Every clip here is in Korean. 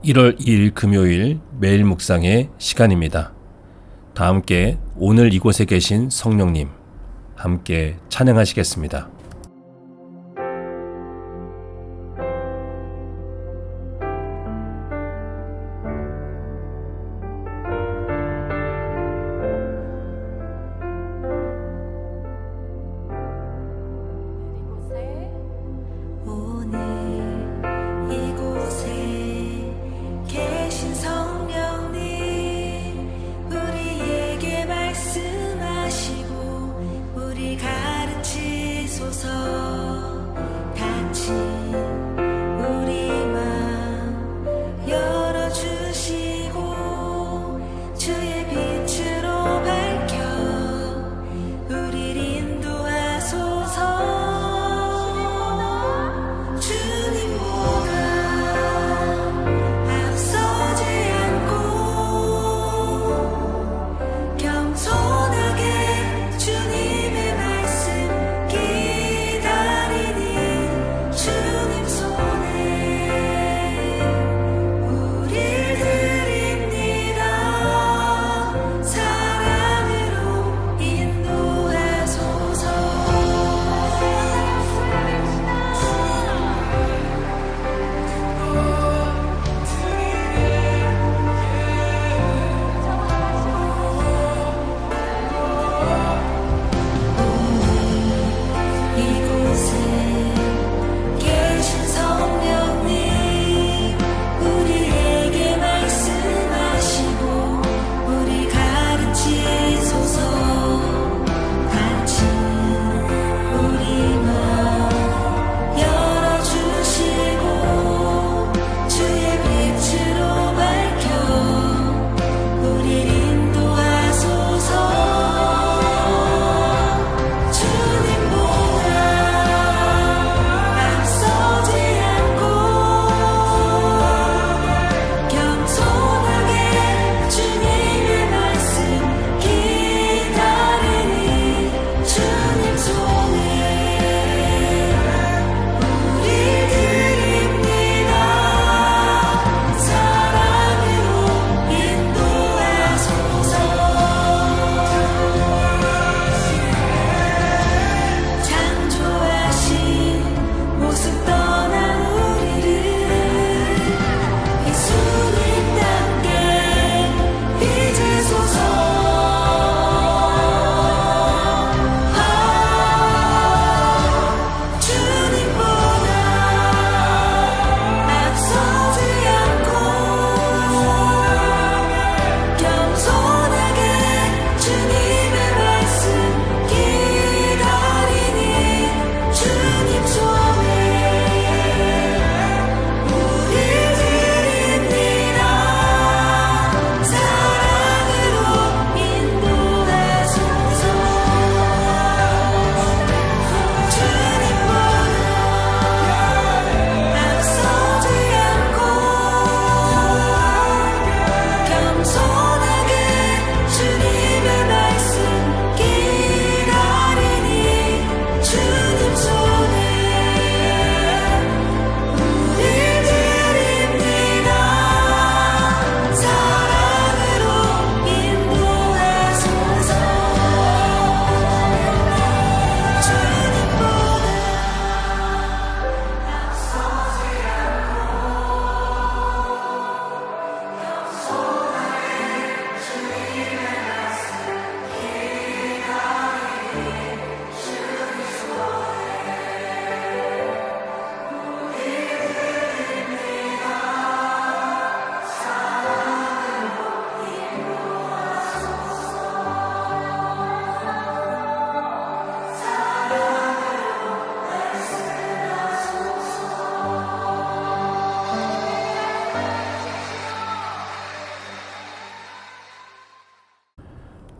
1월 2일 금요일 매일 묵상의 시간입니다. 다 함께 오늘 이곳에 계신 성령님 함께 찬양하시겠습니다.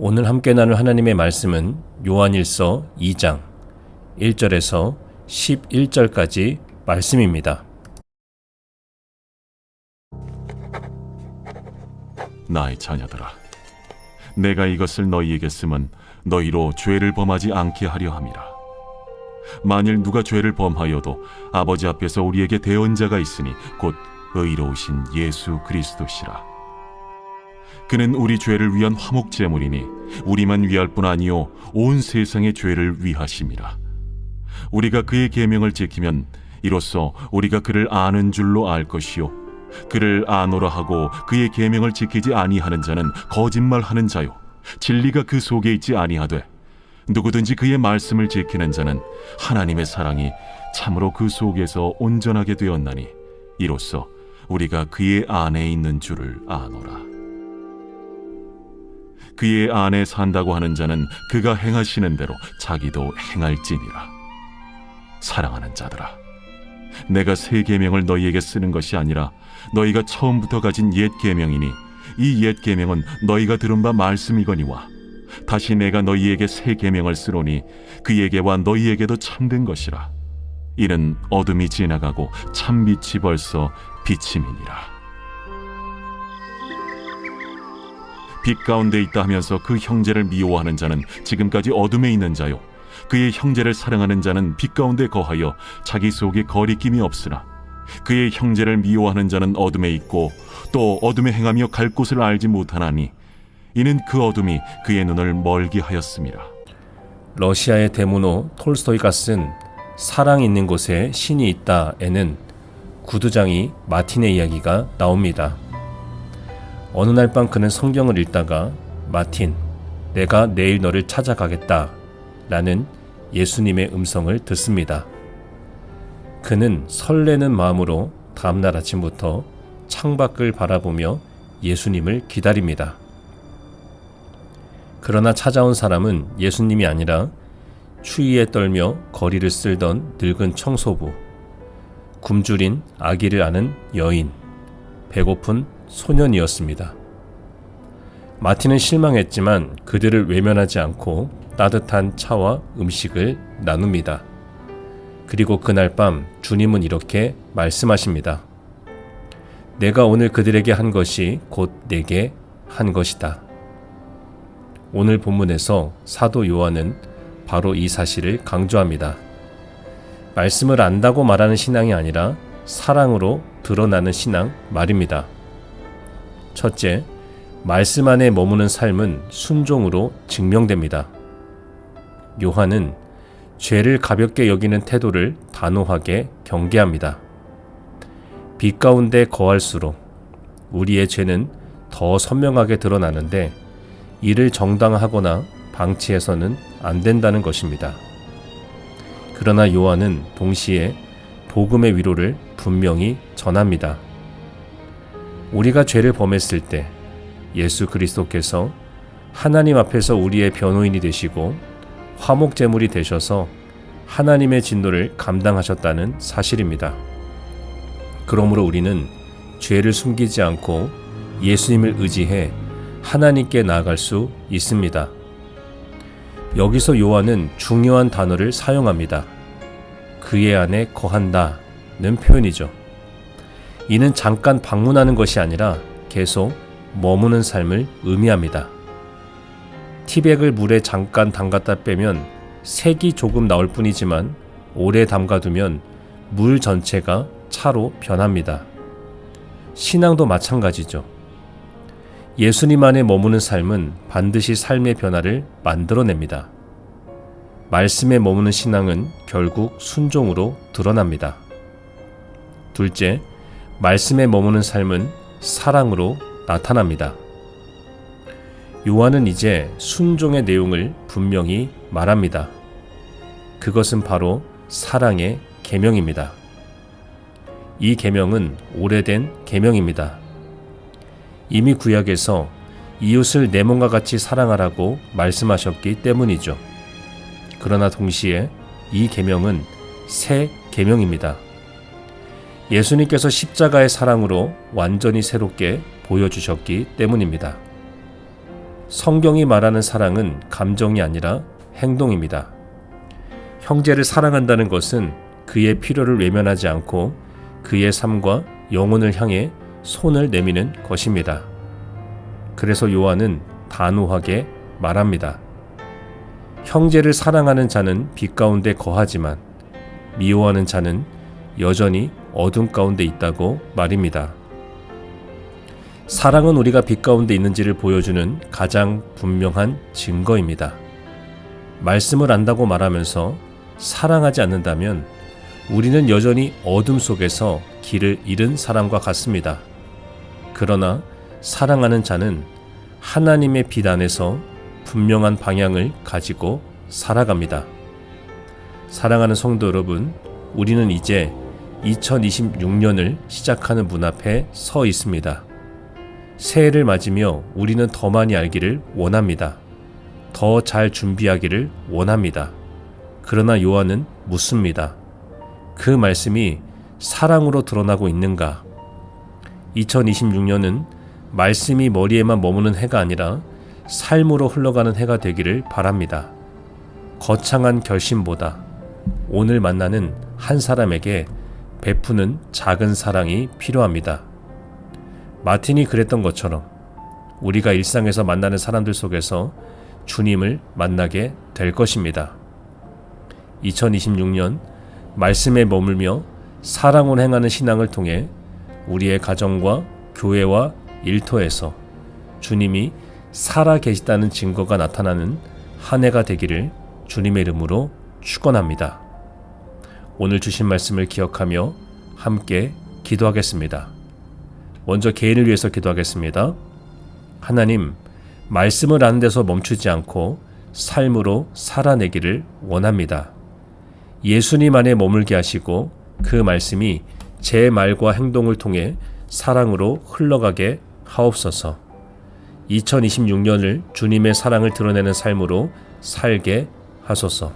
오늘 함께 나눌 하나님의 말씀은 요한일서 2장 1절에서 11절까지 말씀입니다. 나의 자녀들아, 내가 이것을 너희에게 쓰면 너희로 죄를 범하지 않게 하려 함이라. 만일 누가 죄를 범하여도 아버지 앞에서 우리에게 대언자가 있으니 곧 의로우신 예수 그리스도시라. 그는 우리 죄를 위한 화목 제물이니 우리만 위할 뿐 아니요 온 세상의 죄를 위하심이라. 우리가 그의 계명을 지키면 이로써 우리가 그를 아는 줄로 알 것이요 그를 아노라 하고 그의 계명을 지키지 아니하는 자는 거짓말하는 자요 진리가 그 속에 있지 아니하되 누구든지 그의 말씀을 지키는 자는 하나님의 사랑이 참으로 그 속에서 온전하게 되었나니 이로써 우리가 그의 안에 있는 줄을 아노라. 그의 안에 산다고 하는 자는 그가 행하시는 대로 자기도 행할지니라. 사랑하는 자들아, 내가 새 계명을 너희에게 쓰는 것이 아니라 너희가 처음부터 가진 옛 계명이니 이 옛 계명은 너희가 들은 바 말씀이거니와 다시 내가 너희에게 새 계명을 쓰노니 그에게와 너희에게도 참된 것이라. 이는 어둠이 지나가고 참 빛이 벌써 비침이니라. 빛 가운데 있다 하면서 그 형제를 미워하는 자는 지금까지 어둠에 있는 자요 그의 형제를 사랑하는 자는 빛 가운데 거하여 자기 속에 거리낌이 없으나 그의 형제를 미워하는 자는 어둠에 있고 또 어둠에 행하며 갈 곳을 알지 못하나니 이는 그 어둠이 그의 눈을 멀게 하였음이라. 러시아의 대문호 톨스토이가 쓴 사랑 있는 곳에 신이 있다에는 구두장이 마틴의 이야기가 나옵니다. 어느 날 밤 그는 성경을 읽다가 마틴, 내가 내일 너를 찾아가겠다 라는 예수님의 음성을 듣습니다. 그는 설레는 마음으로 다음날 아침부터 창밖을 바라보며 예수님을 기다립니다. 그러나 찾아온 사람은 예수님이 아니라 추위에 떨며 거리를 쓸던 늙은 청소부, 굶주린 아기를 아는 여인, 배고픈 소년이었습니다. 마틴은 실망했지만 그들을 외면하지 않고 따뜻한 차와 음식을 나눕니다. 그리고 그날 밤 주님은 이렇게 말씀하십니다. 내가 오늘 그들에게 한 것이 곧 내게 한 것이다. 오늘 본문에서 사도 요한은 바로 이 사실을 강조합니다. 말씀을 안다고 말하는 신앙이 아니라 사랑으로 드러나는 신앙 말입니다. 첫째, 말씀 안에 머무는 삶은 순종으로 증명됩니다. 요한은 죄를 가볍게 여기는 태도를 단호하게 경계합니다. 빛 가운데 거할수록 우리의 죄는 더 선명하게 드러나는데 이를 정당화하거나 방치해서는 안 된다는 것입니다. 그러나 요한은 동시에 복음의 위로를 분명히 전합니다. 우리가 죄를 범했을 때 예수 그리스도께서 하나님 앞에서 우리의 변호인이 되시고 화목 제물이 되셔서 하나님의 진노를 감당하셨다는 사실입니다. 그러므로 우리는 죄를 숨기지 않고 예수님을 의지해 하나님께 나아갈 수 있습니다. 여기서 요한은 중요한 단어를 사용합니다. 그의 안에 거한다는 표현이죠. 이는 잠깐 방문하는 것이 아니라 계속 머무는 삶을 의미합니다. 티백을 물에 잠깐 담갔다 빼면 색이 조금 나올 뿐이지만 오래 담가두면 물 전체가 차로 변합니다. 신앙도 마찬가지죠. 예수님 안에 머무는 삶은 반드시 삶의 변화를 만들어냅니다. 말씀에 머무는 신앙은 결국 순종으로 드러납니다. 둘째, 말씀에 머무는 삶은 사랑으로 나타납니다. 요한은 이제 순종의 내용을 분명히 말합니다. 그것은 바로 사랑의 계명입니다. 이 계명은 오래된 계명입니다. 이미 구약에서 이웃을 내 몸과 같이 사랑하라고 말씀하셨기 때문이죠. 그러나 동시에 이 계명은 새 계명입니다. 예수님께서 십자가의 사랑으로 완전히 새롭게 보여주셨기 때문입니다. 성경이 말하는 사랑은 감정이 아니라 행동입니다. 형제를 사랑한다는 것은 그의 필요를 외면하지 않고 그의 삶과 영혼을 향해 손을 내미는 것입니다. 그래서 요한은 단호하게 말합니다. 형제를 사랑하는 자는 빛 가운데 거하지만 미워하는 자는 여전히 어둠 가운데 있다고 말입니다. 사랑은 우리가 빛 가운데 있는지를 보여주는 가장 분명한 증거입니다. 말씀을 안다고 말하면서 사랑하지 않는다면 우리는 여전히 어둠 속에서 길을 잃은 사람과 같습니다. 그러나 사랑하는 자는 하나님의 빛 안에서 분명한 방향을 가지고 살아갑니다. 사랑하는 성도 여러분, 우리는 이제 2026년을 시작하는 문 앞에 서 있습니다. 새해를 맞으며 우리는 더 많이 알기를 원합니다. 더 잘 준비하기를 원합니다. 그러나 요한은 묻습니다. 그 말씀이 사랑으로 드러나고 있는가? 2026년은 말씀이 머리에만 머무는 해가 아니라 삶으로 흘러가는 해가 되기를 바랍니다. 거창한 결심보다 오늘 만나는 한 사람에게 베푸는 작은 사랑이 필요합니다. 마틴이 그랬던 것처럼 우리가 일상에서 만나는 사람들 속에서 주님을 만나게 될 것입니다. 2026년 말씀에 머물며 사랑으로 행하는 신앙을 통해 우리의 가정과 교회와 일터에서 주님이 살아 계시다는 증거가 나타나는 한 해가 되기를 주님의 이름으로 축원합니다. 오늘 주신 말씀을 기억하며 함께 기도하겠습니다. 먼저 개인을 위해서 기도하겠습니다. 하나님, 말씀을 아는 데서 멈추지 않고 삶으로 살아내기를 원합니다. 예수님 안에 머물게 하시고 그 말씀이 제 말과 행동을 통해 사랑으로 흘러가게 하옵소서. 2026년을 주님의 사랑을 드러내는 삶으로 살게 하소서.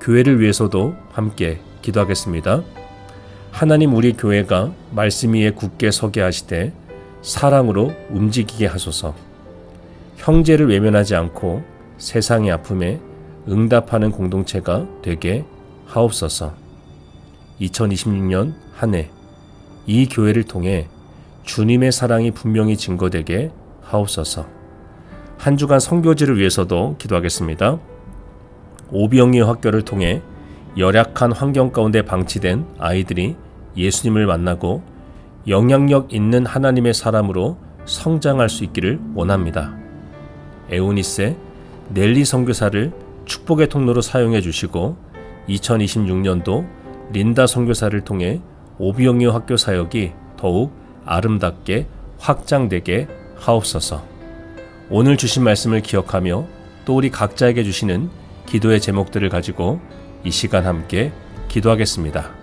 교회를 위해서도 함께 기도하겠습니다. 하나님, 우리 교회가 말씀 위에 굳게 서게 하시되 사랑으로 움직이게 하소서. 형제를 외면하지 않고 세상의 아픔에 응답하는 공동체가 되게 하옵소서. 2026년 한 해 이 교회를 통해 주님의 사랑이 분명히 증거되게 하옵소서. 한 주간 선교지를 위해서도 기도하겠습니다. 오병이어 학교를 통해 열악한 환경 가운데 방치된 아이들이 예수님을 만나고 영향력 있는 하나님의 사람으로 성장할 수 있기를 원합니다. 에우니세, 넬리 선교사를 축복의 통로로 사용해 주시고 2026년도 린다 선교사를 통해 오병이어 학교 사역이 더욱 아름답게 확장되게 하옵소서. 오늘 주신 말씀을 기억하며 또 우리 각자에게 주시는 기도의 제목들을 가지고 이 시간 함께 기도하겠습니다.